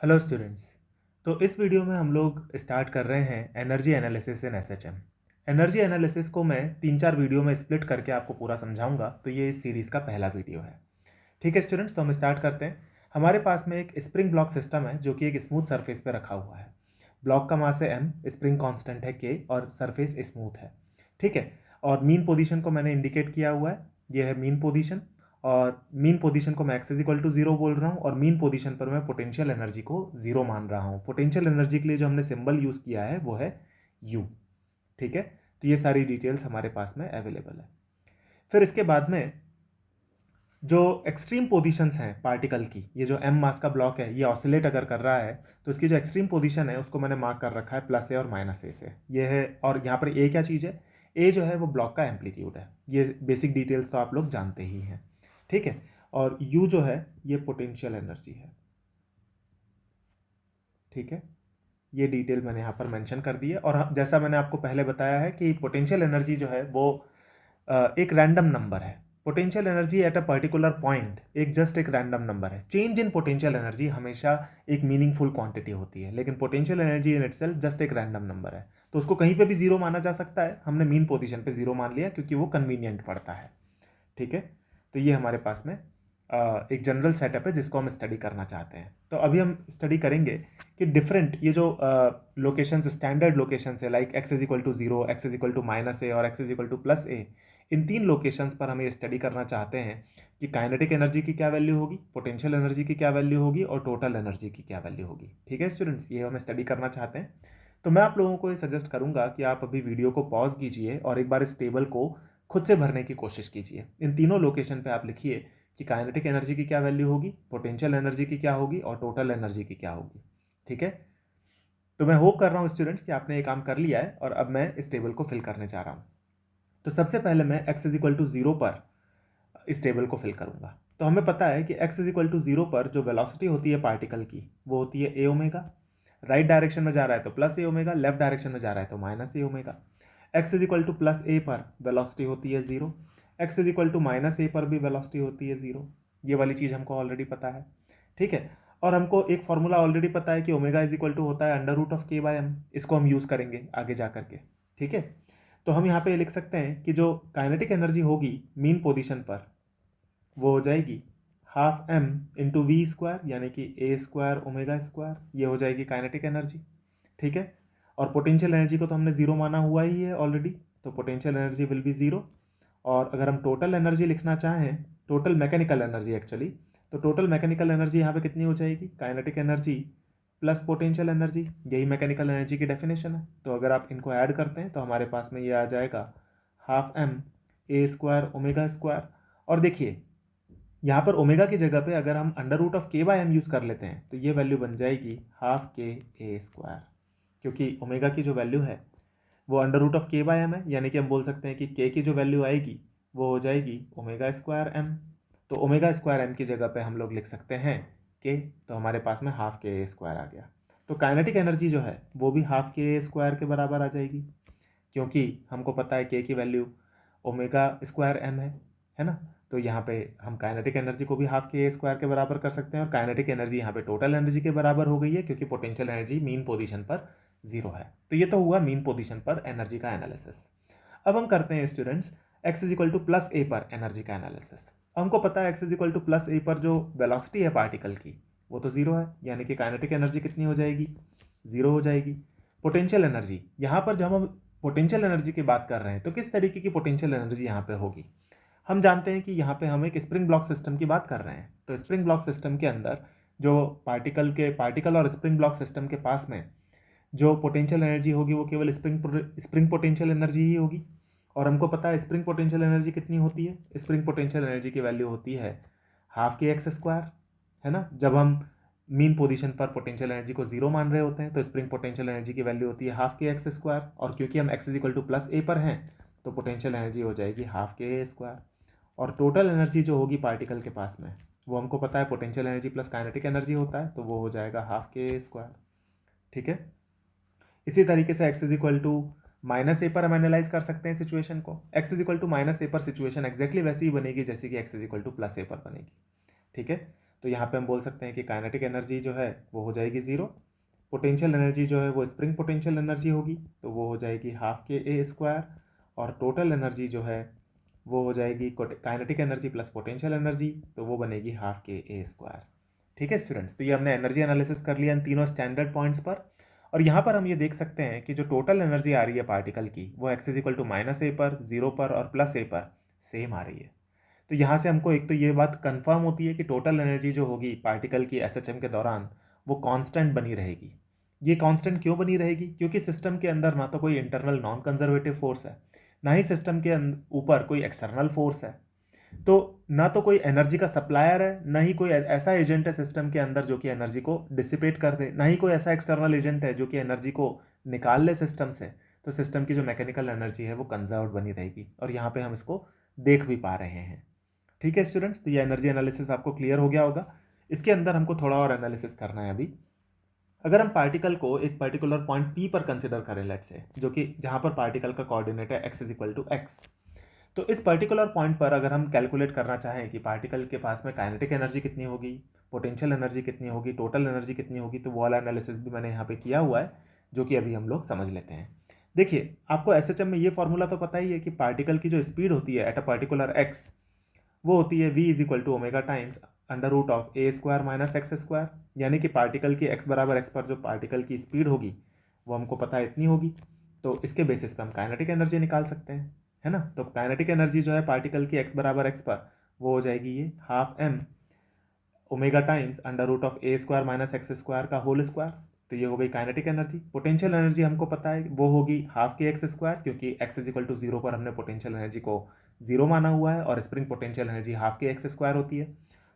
Hello students. तो इस video में हम लोग स्टार्ट कर रहे हैं energy analysis in SHM. Energy analysis को मैं 3-4 वीडियो में स्प्लिट करके आपको पूरा समझाऊंगा, तो ये इस सीरीज़ का पहला वीडियो है। ठीक है स्टूडेंट्स, तो हम स्टार्ट करते हैं। हमारे पास में एक स्प्रिंग ब्लॉक सिस्टम है जो कि एक स्मूथ सरफेस पे रखा हुआ है। ब्लॉक का मास है एम, स्प्रिंग कांस्टेंट है के और सरफेस स्मूथ है। ठीक है, और मीन पोजीशन को मैंने इंडिकेट किया हुआ है, ये है मीन पोजीशन। और मीन पोजीशन को मैं x is equal to zero बोल रहा हूँ और मीन पोजीशन पर मैं पोटेंशियल एनर्जी को जीरो मान रहा हूँ। पोटेंशियल एनर्जी के लिए जो हमने सिंबल यूज़ किया है वो है यू। ठीक है, तो ये सारी डिटेल्स हमारे पास में अवेलेबल है। फिर इसके बाद में जो एक्सट्रीम पोजीशंस हैं पार्टिकल की, ये जो एम मास का ब्लॉक है ये ऑसिलेट अगर कर रहा है तो इसकी जो एक्सट्रीम पोजीशन है उसको मैंने मार्क कर रखा है प्लस ए और माइनस ए से। ये है, और यहाँ पर ए क्या चीज़ है, ए जो है वो ब्लॉक का एम्पलीट्यूड है। ये बेसिक डिटेल्स तो आप लोग जानते ही हैं। ठीक है, और यू जो है ये पोटेंशियल एनर्जी है। ठीक है, ये डिटेल मैंने यहाँ पर मेंशन कर दी है। और जैसा मैंने आपको पहले बताया है कि पोटेंशियल एनर्जी जो है वो एक रैंडम नंबर है। Potential energy at a particular point एक रैंडम नंबर है। चेंज इन पोटेंशियल एनर्जी हमेशा एक मीनिंगफुल क्वांटिटी होती है, लेकिन potential energy in itself just एक रैंडम नंबर है। तो उसको कहीं पे भी जीरो माना जा सकता है। हमने मीन पोजीशन पे जीरो मान लिया क्योंकि वो कन्वीनियंट पड़ता है। ठीक है, तो ये हमारे पास में एक जनरल सेटअप है जिसको हम स्टडी करना चाहते हैं। तो अभी हम स्टडी करेंगे कि डिफरेंट ये जो लोकेशंस, स्टैंडर्ड लोकेशंस है, like X is equal to zero, X is equal to minus A और X is equal to plus A. इन तीन लोकेशंस पर हम ये स्टडी करना चाहते हैं कि काइनेटिक एनर्जी की क्या वैल्यू होगी, पोटेंशियल एनर्जी की क्या वैल्यू होगी और टोटल एनर्जी की क्या वैल्यू होगी। ठीक है स्टूडेंट्स, ये हम स्टडी करना चाहते हैं। तो मैं आप लोगों को ये सजेस्ट करूंगा कि आप अभी वीडियो को पॉज कीजिए और एक बार इस टेबल को खुद से भरने की कोशिश कीजिए। इन तीनों लोकेशन पे आप लिखिए कि काइनेटिक एनर्जी की क्या वैल्यू होगी, पोटेंशियल एनर्जी की क्या होगी और टोटल एनर्जी की क्या होगी। ठीक है, तो मैं होप कर रहा हूँ स्टूडेंट्स कि आपने ये काम कर लिया है और अब मैं इस टेबल को फिल करने जा रहा हूँ। तो सबसे पहले मैं x is equal to zero पर इस टेबल को फिल करूंगा। तो हमें पता है कि x is equal to zero पर जो वेलोसिटी होती है पार्टिकल की वो होती है ए ओमेगा। राइट डायरेक्शन में जा रहा है तो plus A omega, left direction में जा रहा है तो minus A omega. X is equal to plus A पर वेलोसिटी होती है zero. X is equal to minus A पर भी वेलोसिटी होती है जीरो। ये वाली चीज़ हमको ऑलरेडी पता है। ठीक है, और हमको एक फॉर्मूला ऑलरेडी पता है कि ओमेगा इज इक्वल टू होता है under root of k by M. इसको हम यूज़ करेंगे आगे जा करके। ठीक है, तो हम यहाँ पे लिख सकते हैं कि जो काइनेटिक एनर्जी होगी मीन पोजीशन पर वो हो जाएगी half m into v square, यानी कि ए स्क्वायर ओमेगा स्क्वायर। ये हो जाएगी काइनेटिक एनर्जी। ठीक है, और पोटेंशियल एनर्जी को तो हमने जीरो माना हुआ ही है ऑलरेडी, तो potential energy will be zero. और अगर हम टोटल एनर्जी लिखना चाहें, टोटल मैकेनिकल एनर्जी एक्चुअली, तो टोटल मैकेनिकल एनर्जी यहाँ पे कितनी हो जाएगी, kinetic energy plus potential energy. यही मैकेनिकल एनर्जी की डेफिनेशन है। तो अगर आप इनको ऐड करते हैं तो हमारे पास में ये आ जाएगा half m a square omega square. और देखिए यहाँ पर ओमेगा की जगह पे अगर हम under root of k by M use कर लेते हैं तो ये वैल्यू बन जाएगी हाफ के ए स्क्वायर, क्योंकि ओमेगा की जो वैल्यू है वो under root of k by M है। यानी कि हम बोल सकते हैं कि के की जो वैल्यू आएगी वो हो जाएगी ओमेगा स्क्वायर एम। तो ओमेगा स्क्वायर एम की जगह पे हम लोग लिख सकते हैं के, तो हमारे पास में हाफ के ए स्क्वायर आ गया। तो काइनेटिक एनर्जी जो है वो भी हाफ के ए स्क्वायर के बराबर आ जाएगी, क्योंकि हमको पता है के की वैल्यू ओमेगा स्क्वायर एम है ना। तो यहाँ पे हम काइनेटिक एनर्जी को भी हाफ के ए स्क्वायर के बराबर कर सकते हैं और काइनेटिक एनर्जी यहाँ पे टोटल एनर्जी के बराबर हो गई है, क्योंकि पोटेंशियल एनर्जी मीन पोजीशन पर जीरो है। तो ये तो हुआ मीन पोजीशन पर एनर्जी का एनालिसिस। अब हम करते हैं students X is equal to plus A पर एनर्जी का एनालिसिस। हमको पता है x is equal to plus A पर जो वेलोसिटी है पार्टिकल की वो तो जीरो है, यानी कि काइनेटिक एनर्जी कितनी हो जाएगी, जीरो हो जाएगी। पोटेंशियल एनर्जी, यहाँ पर जब हम पोटेंशियल एनर्जी की बात कर रहे हैं तो किस तरीके की पोटेंशियल एनर्जी यहाँ पे होगी। हम जानते हैं कि यहाँ पे हम एक स्प्रिंग ब्लॉक सिस्टम की बात कर रहे हैं। तो स्प्रिंग ब्लॉक सिस्टम के अंदर जो पार्टिकल और स्प्रिंग ब्लॉक सिस्टम के पास में जो पोटेंशियल एनर्जी होगी वो केवल स्प्रिंग पोटेंशियल एनर्जी ही होगी। और हमको पता है स्प्रिंग पोटेंशियल एनर्जी कितनी होती है, स्प्रिंग पोटेंशियल एनर्जी की वैल्यू होती है हाफ के एक्स स्क्वायर, है ना। जब हम मीन पोजीशन पर पोटेंशियल एनर्जी को जीरो मान रहे होते हैं तो स्प्रिंग पोटेंशियल एनर्जी की वैल्यू होती है हाफ के एक्स स्क्वायर, और क्योंकि हम X is equal to plus A पर हैं तो पोटेंशियल एनर्जी हो जाएगी हाफ के ए स्क्वायर। और टोटल एनर्जी जो होगी पार्टिकल के पास में वो हमको पता है potential energy plus kinetic energy होता है, तो वो हो जाएगा हाफ के ए स्क्वायर। ठीक है, इसी तरीके से X is equal to minus A पर हम एनालाइज कर सकते हैं सिचुएशन को। X is equal to minus A पर सिचुएशन एग्जैक्टली वैसी ही बनेगी जैसे कि x is equal to plus A पर बनेगी। ठीक है, तो यहाँ पे हम बोल सकते हैं कि काइनेटिक एनर्जी जो है वो हो जाएगी 0। पोटेंशियल एनर्जी जो है वो स्प्रिंग पोटेंशियल एनर्जी होगी, तो वो हो जाएगी हाफ के ए स्क्वायर, और टोटल एनर्जी जो है वो हो जाएगी kinetic energy plus potential energy, तो वो बनेगी हाफ के ए स्क्वायर। ठीक है स्टूडेंट्स, तो ये हमने एनर्जी एनालिसिस कर लिया इन तीनों स्टैंडर्ड पॉइंट्स पर। और यहाँ पर हम ये देख सकते हैं कि जो टोटल एनर्जी आ रही है पार्टिकल की वो X is equal to minus A पर, 0 पर और प्लस ए पर सेम आ रही है। तो यहाँ से हमको एक तो ये बात कंफर्म होती है कि टोटल एनर्जी जो होगी पार्टिकल की एसएचएम के दौरान वो कांस्टेंट बनी रहेगी। ये कांस्टेंट क्यों बनी रहेगी? क्योंकि सिस्टम के अंदर ना तो कोई इंटरनल नॉन कंजर्वेटिव फोर्स है, ना ही सिस्टम के ऊपर कोई एक्सटर्नल फोर्स है। तो ना तो कोई एनर्जी का सप्लायर है, ना ही कोई ऐसा एजेंट है सिस्टम के अंदर जो कि एनर्जी को डिसिपेट कर दे, ना ही कोई ऐसा एक्सटर्नल एजेंट है जो कि एनर्जी को निकाल ले सिस्टम से। तो सिस्टम की जो मैकेनिकल एनर्जी है वो कंजर्व बनी रहेगी, और यहाँ पे हम इसको देख भी पा रहे हैं। ठीक है स्टूडेंट्स, तो ये एनर्जी एनालिसिस आपको क्लियर हो गया होगा। इसके अंदर हमको थोड़ा और एनालिसिस करना है अभी। अगर हम पार्टिकल को एक पर्टिकुलर पॉइंट पी पर कंसिडर करें, लेट्स से, जो कि जहाँ पर पार्टिकल का कोऑर्डिनेट है x is equal to x, तो इस पर्टिकुलर पॉइंट पर अगर हम कैलकुलेट करना चाहें कि पार्टिकल के पास में काइनेटिक एनर्जी कितनी होगी, पोटेंशियल एनर्जी कितनी होगी, टोटल एनर्जी कितनी होगी, तो वो वाला एनालिसिस भी मैंने यहाँ पे किया हुआ है, जो कि अभी हम लोग समझ लेते हैं। देखिए, आपको एसएचएम में ये फॉर्मूला तो पता ही है कि पार्टिकल की जो स्पीड होती है एट अ पर्टिकुलर एक्स, वो होती है v is equal to omega times under root of a square minus x square. यानी कि पार्टिकल की x बराबर x पर जो पार्टिकल की स्पीड होगी वो हमको पता है इतनी होगी। तो इसके बेसिस पे हम काइनेटिक एनर्जी निकाल सकते हैं, है ना। तो काइनेटिक एनर्जी जो है पार्टिकल की x बराबर x पर वो हो जाएगी ये half m omega times under root of a square minus x square का होल स्क्वायर। तो ये हो गई काइनेटिक एनर्जी। पोटेंशियल एनर्जी हमको पता है वो होगी हाफ के एक्स स्क्वायर, क्योंकि एक्स इज इक्वल टू 0 पर हमने पोटेंशियल एनर्जी को 0 माना हुआ है, और spring potential energy half K X square होती है।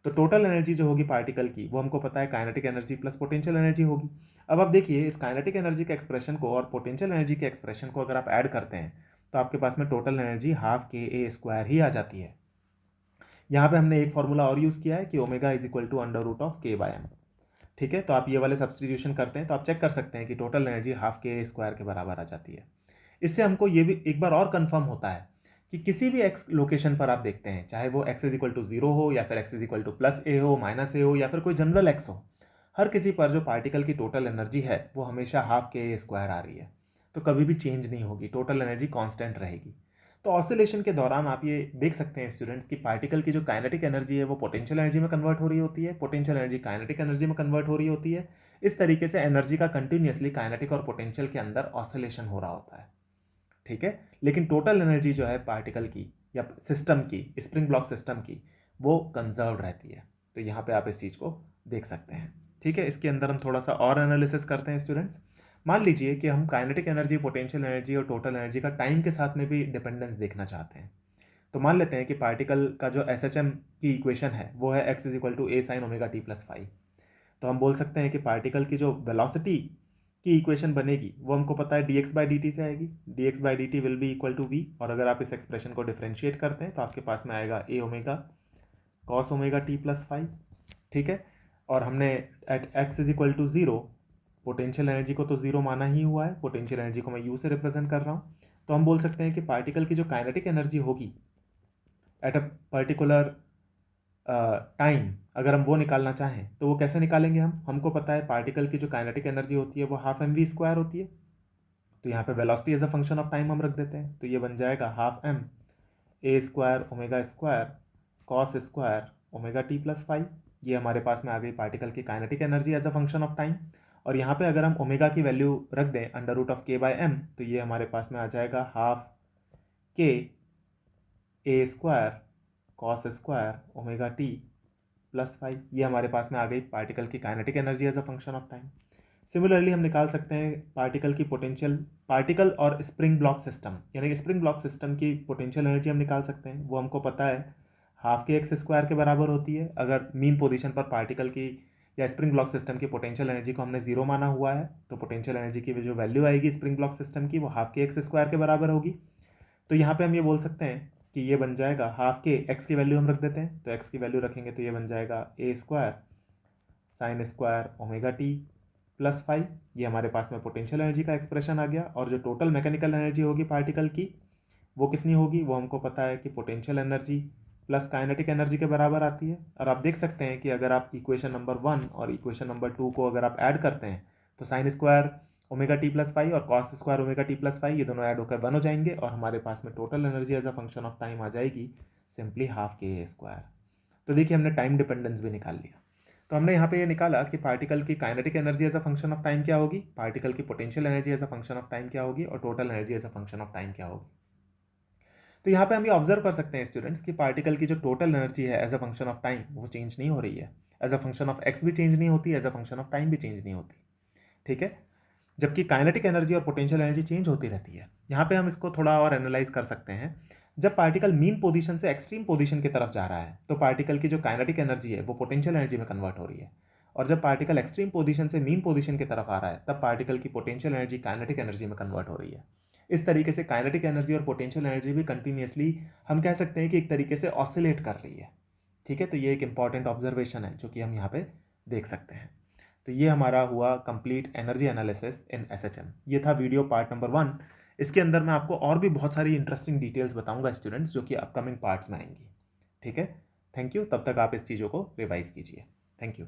तो टोटल एनर्जी जो होगी पार्टिकल की वो हमको पता है kinetic energy plus potential energy होगी। अब आप देखिए, इस काइनेटिक एनर्जी के एक्सप्रेशन को और पोटेंशियल एनर्जी के एक्सप्रेशन को अगर आप ऐड करते हैं तो आपके पास में टोटल एनर्जी हाफ के ए स्क्वायर ही आ जाती है। यहाँ पे हमने एक फॉर्मूला और यूज़ किया है कि omega is equal to under root of k by m. ठीक है, तो आप ये वाले सब्सटीट्यूशन करते हैं तो आप चेक कर सकते हैं कि टोटल एनर्जी हाफ के स्क्वायर के बराबर आ जाती है। इससे हमको ये भी एक बार और कंफर्म होता है कि किसी भी एक्स लोकेशन पर आप देखते हैं, चाहे वो एक्स इज इक्वल टू 0 हो, या फिर X is equal to plus A हो, माइनस ए हो, या फिर कोई जनरल एक्स हो, हर किसी पर जो पार्टिकल की टोटल एनर्जी है वो हमेशा हाफ के स्क्वायर आ रही है। तो कभी भी चेंज नहीं होगी, टोटल एनर्जी कांस्टेंट रहेगी। तो ऑसिलेशन के दौरान आप ये देख सकते हैं स्टूडेंट्स कि पार्टिकल की जो काइनेटिक एनर्जी है वो पोटेंशियल एनर्जी में कन्वर्ट हो रही होती है, पोटेंशियल एनर्जी काइनेटिक एनर्जी में कन्वर्ट हो रही होती है। इस तरीके से एनर्जी का कंटिन्यूसली काइनेटिक और पोटेंशियल के अंदर ऑसिलेशन हो रहा होता है। ठीक है, लेकिन टोटल एनर्जी जो है पार्टिकल की या सिस्टम की, स्प्रिंग ब्लॉक सिस्टम की, वो कंजर्व रहती है। तो यहाँ पे आप इस चीज़ को देख सकते हैं। ठीक है, इसके अंदर हम थोड़ा सा और एनालिसिस करते हैं स्टूडेंट्स। मान लीजिए कि हम काइनेटिक एनर्जी, पोटेंशियल एनर्जी और टोटल एनर्जी का टाइम के साथ में भी डिपेंडेंस देखना चाहते हैं। तो मान लेते हैं कि पार्टिकल का जो एस एच एम की इक्वेशन है वो है x is equal to a sine omega t plus 5। तो हम बोल सकते हैं कि पार्टिकल की जो वेलोसिटी की इक्वेशन बनेगी वो हमको पता है d x by d t से आएगी। D x by d t will be equal to v, और अगर आप इस एक्सप्रेशन को डिफ्रेंशिएट करते हैं तो आपके पास में आएगा A omega cos omega t plus 5। ठीक है, और हमने at x is equal to 0 potential energy को तो 0 माना ही हुआ है, पोटेंशियल एनर्जी को मैं यू से रिप्रेजेंट कर रहा हूँ। तो हम बोल सकते हैं कि पार्टिकल की जो काइनेटिक एनर्जी होगी एट अ पर्टिकुलर टाइम, अगर हम वो निकालना चाहें तो वो कैसे निकालेंगे हमको पता है पार्टिकल की जो काइनेटिक एनर्जी होती है वो हाफ एम वी स्क्वायर होती है। तो यहाँ पे velocity as a function of time हम रख देते हैं, तो ये बन जाएगा half m a square omega square cos square omega t plus 5। ये हमारे पास में आ गई पार्टिकल की kinetic energy as a function of time. और यहाँ पे अगर हम ओमेगा की वैल्यू रख दें under root of k by m, तो ये हमारे पास में आ जाएगा हाफ के A square cos square omega t plus 5। ये हमारे पास में आ गई पार्टिकल की kinetic energy as a function of time. Similarly हम निकाल सकते हैं पार्टिकल की पोटेंशियल, पार्टिकल और स्प्रिंग ब्लॉक सिस्टम, यानी कि स्प्रिंग ब्लॉक सिस्टम की पोटेंशियल एनर्जी हम निकाल सकते हैं। वो हमको पता है हाफ के एक्स स्क्वायर के बराबर होती है। अगर मीन पोजीशन पर पार्टिकल की या स्प्रिंग ब्लॉक सिस्टम की पोटेंशियल एनर्जी को हमने 0 माना हुआ है, तो पोटेंशियल एनर्जी की जो वैल्यू आएगी स्प्रिंग ब्लॉक सिस्टम की वो हाफ के एक्स स्क्वायर के बराबर होगी। तो यहाँ पे हम ये बोल सकते हैं कि ये बन जाएगा हाफ के एक्स की वैल्यू हम रख देते हैं, तो एक्स की वैल्यू रखेंगे तो ये बन जाएगा A square sine square omega t plus 5। ये हमारे पास में पोटेंशियल एनर्जी का एक्सप्रेशन आ गया। और जो टोटल मैकेनिकल एनर्जी होगी पार्टिकल की वो कितनी होगी, वो हमको पता है कि potential energy plus kinetic energy के बराबर आती है। और आप देख सकते हैं कि अगर आप इक्वेशन नंबर 1 और इक्वेशन नंबर 2 को अगर आप ऐड करते हैं तो sine square omega t plus pi और cos square omega t plus pi ये दोनों ऐड होकर 1 हो जाएंगे और हमारे पास में total energy as a function of time आ जाएगी सिंपली हाफ के ए स्क्वायर। तो देखिए हमने टाइम डिपेंडेंस भी निकाल लिया। तो हमने यहाँ पे ये निकाला कि पार्टिकल की kinetic energy as a function of time क्या होगी, पार्टिकल की potential energy as a function of time क्या होगी और total energy as a function of time क्या होगी। तो यहाँ पे हम ये ऑब्जर्व कर सकते हैं स्टूडेंट्स कि पार्टिकल की जो टोटल एनर्जी है as a function of time वो चेंज नहीं हो रही है, as a function of x भी चेंज नहीं होती, as a function of time भी चेंज नहीं होती। ठीक है, जबकि काइनेटिक एनर्जी और पोटेंशियल एनर्जी चेंज होती रहती है। यहाँ पे हम इसको थोड़ा और एनालाइज कर सकते हैं। जब पार्टिकल मीन पोजीशन से एक्सट्रीम पोजीशन की तरफ जा रहा है तो पार्टिकल की जो काइनेटिक एनर्जी है वो पोटेंशियल एनर्जी में कन्वर्ट हो रही है, और जब पार्टिकल एक्सट्रीम पोजीशन से मीन पोजीशन की तरफ आ रहा है तब पार्टिकल की पोटेंशियल एनर्जी काइनेटिक एनर्जी में कन्वर्ट हो रही है। इस तरीके से काइनेटिक एनर्जी और पोटेंशियल एनर्जी भी कंटिन्यूसली हम कह सकते हैं कि एक तरीके से ऑसिलेट कर रही है। ठीक है, तो ये एक इंपॉर्टेंट ऑब्जर्वेशन है जो कि हम यहाँ पे देख सकते हैं। तो ये हमारा हुआ complete energy analysis in SHM. ये था वीडियो पार्ट नंबर 1। इसके अंदर मैं आपको और भी बहुत सारी इंटरेस्टिंग डिटेल्स बताऊंगा स्टूडेंट्स, जो कि अपकमिंग पार्ट्स में आएंगी। ठीक है, थैंक यू। तब तक आप इस चीज़ों को रिवाइज कीजिए। Thank you.